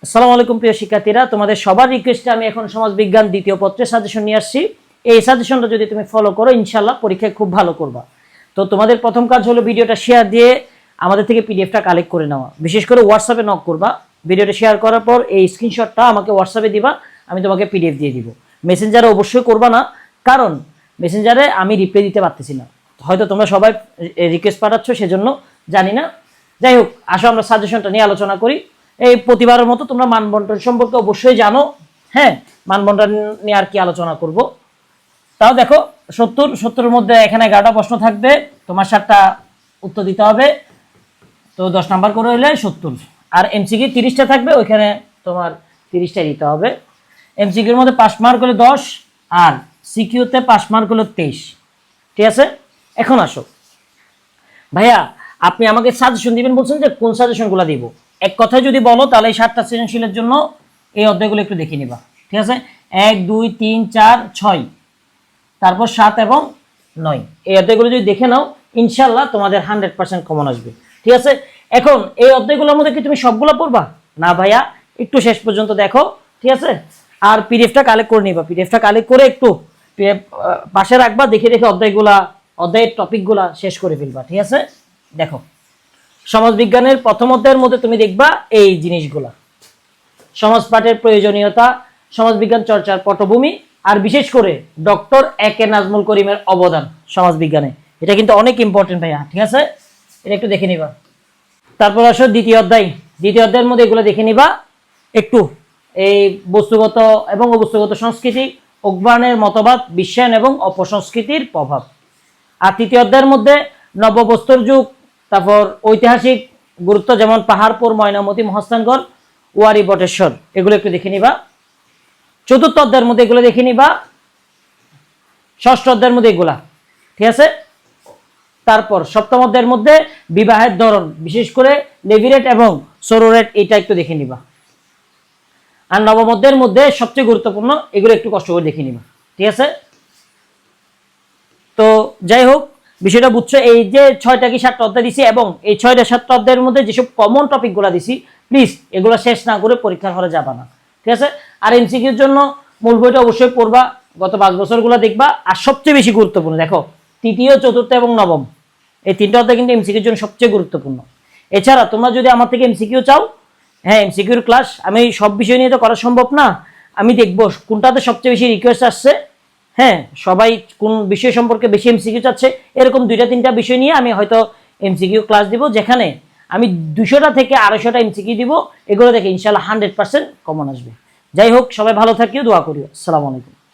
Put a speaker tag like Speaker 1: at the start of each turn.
Speaker 1: আসসালামু আলাইকুম প্রিয় শিক্ষার্থীরা, তোমাদের সবার রিকোয়েস্টে আমি এখন সমাজবিজ্ঞান দ্বিতীয় পত্রের সাজেশন নিয়ে আসছি। এই সাজেশনটা যদি তুমি ফলো করো ইনশাআল্লাহ পরীক্ষায় খুব ভালো করবা। তো তোমাদের প্রথম কাজ হলো ভিডিওটা শেয়ার দিয়ে আমাদের থেকে পিডিএফটা কালেক্ট করে নেওয়া। বিশেষ করে হোয়াটসঅ্যাপে নক করবা। ভিডিওটা শেয়ার করার পর এই স্ক্রিনশটটা আমাকে হোয়াটসঅ্যাপে দিবা, আমি তোমাকে পিডিএফ দিয়ে দিব। মেসেঞ্জারে অবশ্যই করবা না, কারণ মেসেঞ্জারে আমি রিপ্লাই দিতে পারতেছি না। হয়তো তোমরা সবাই রিকোয়েস্ট পাঠাচ্ছ, সেজন্য জানি না। যাই হোক, আসো আমরা সাজেশনটা নিয়ে আলোচনা করি। এই প্রতিবারের মতো তোমরা মানবন্টন সম্পর্কে অবশ্যই জানো। হ্যাঁ, মানবন্টন নিয়ে আর কি আলোচনা করব। তাও দেখো, 70-70-এর মধ্যে এখানে 11টা প্রশ্ন থাকবে, তোমার 7টা উত্তর দিতে হবে। তো 10 নাম্বার করে হইলে 70। আর এমসিকিউ 30টা থাকবে, ওইখানে তোমার 30টা দিতে হবে। এমসিকিউর মধ্যে 5 মার্ক হলে 10, আর সিকিউতে 5 মার্ক হলো 23। ঠিক আছে, এখন আসো ভাইয়া, আপনি আমাকে সাজেশন দিবেন বলছেন, যে কোন সাজেশনগুলো দিব। এক কথায় যদি বলো তাহলে এই 7টা সৃজনশীলের জন্য এই অধ্যায়গুলো একটু দেখে নিবা। ঠিক আছে, 1, 2, 3, 4, 6, তারপর 7 এবং 9, এই অধ্যায়গুলো যদি দেখে নাও ইনশাল্লাহ তোমাদের 100% কমন আসবে। ঠিক আছে, এখন এই অধ্যায়গুলোর মধ্যে কি তুমি সবগুলো পড়বা না ভাইয়া? একটু শেষ পর্যন্ত দেখো। ঠিক আছে, আর পিডিএফটা কালেক্ট করে নিবা। পিডিএফটা কালেক্ট করে একটু পাশে রাখবা, দেখে দেখে অধ্যায়ের টপিকগুলা শেষ করে ফেলবা। ঠিক আছে, দেখো সমাজবিজ্ঞানের প্রথম অধ্যায়ের মধ্যে তুমি দেখবা এই জিনিসগুলা: সমাজ পাঠের প্রয়োজনীয়তা, সমাজবিজ্ঞান চর্চার পটভূমি, আর বিশেষ করে ডক্টর এ.কে নাজমুল করিমের অবদান সমাজবিজ্ঞানে। এটা কিন্তু অনেক ইম্পর্টেন্ট ভাইয়া। ঠিক আছে, এটা একটু দেখে নিবা। তারপর আসো দ্বিতীয় অধ্যায়। দ্বিতীয় অধ্যায়ের মধ্যে এগুলো দেখে নিবা একটু। এই বস্তুগত এবং অবস্তুগত সংস্কৃতি, অজ্ঞানের মতবাদ, বিশ্বায়ন এবং অপসংস্কৃতির প্রভাব। আর তৃতীয় অধ্যায়ের মধ্যে নববস্তুর যুগ, তারপর ঐতিহাসিক গুরুত্ব, যেমন পাহাড়পুর, ময়নামতি, মহাস্থানগড়, ওয়ারি, বটেশ্বর, এগুলো একটু দেখে নিবা। চতুর্থ অধ্যায়ের মধ্যে এগুলো দেখে নিবা। ষষ্ঠ অধ্যায়ের মধ্যে এগুলা। ঠিক আছে, তারপর সপ্তম অধ্যায়ের মধ্যে বিবাহের ধরন, বিশেষ করে লেভিরেট এবং সরোরেট, এটা একটু দেখে নিবা। আর নবম অধ্যায়ের মধ্যে সবচেয়ে গুরুত্বপূর্ণ, এগুলো একটু কষ্ট করে দেখে নিবা। ঠিক আছে, তো যাই হোক, বিষয়টা বুঝছো। এই যে 6টা কি 7টা অধ্যায় দিছি, এবং এই 6টা-7টা অধ্যায়ের মধ্যে যেসব কমন টপিকগুলো দিছি, প্লিজ এগুলো শেষ না করে পরীক্ষার হলে যাবা না। ঠিক আছে, আর এমসিকিউর জন্য মূল বইটা অবশ্যই পড়বা, গত 5 বছরগুলো দেখবা। আর সবচেয়ে বেশি গুরুত্বপূর্ণ দেখো, তৃতীয়, চতুর্থ এবং নবম, এই 3টা অধ্যায় কিন্তু এমসিকিউর জন্য সবচেয়ে গুরুত্বপূর্ণ। এছাড়া তোমরা যদি আমার থেকে এমসিকিউ চাও, হ্যাঁ, এমসিকিউর ক্লাস আমি সব বিষয় নিয়ে তো করা সম্ভব না। আমি দেখবো কোনটাতে সবচেয়ে বেশি রিকোয়েস্ট আসছে, হ্যাঁ, সবাই কোন বিষয় সম্পর্কে বেশি এমসিকিউ চাচ্ছে, এরকম 2টা-3টা বিষয় নিয়ে আমি হয়তো এমসিকিউ ক্লাস দিব, যেখানে আমি 200টা থেকে 250টা এমসিকিউ দিব। এগুলো দেখে ইনশাআল্লাহ 100% কমন আসবে। যাই হোক, সবাই ভালো থাকিও, দোয়া করিও। আসসালামু আলাইকুম।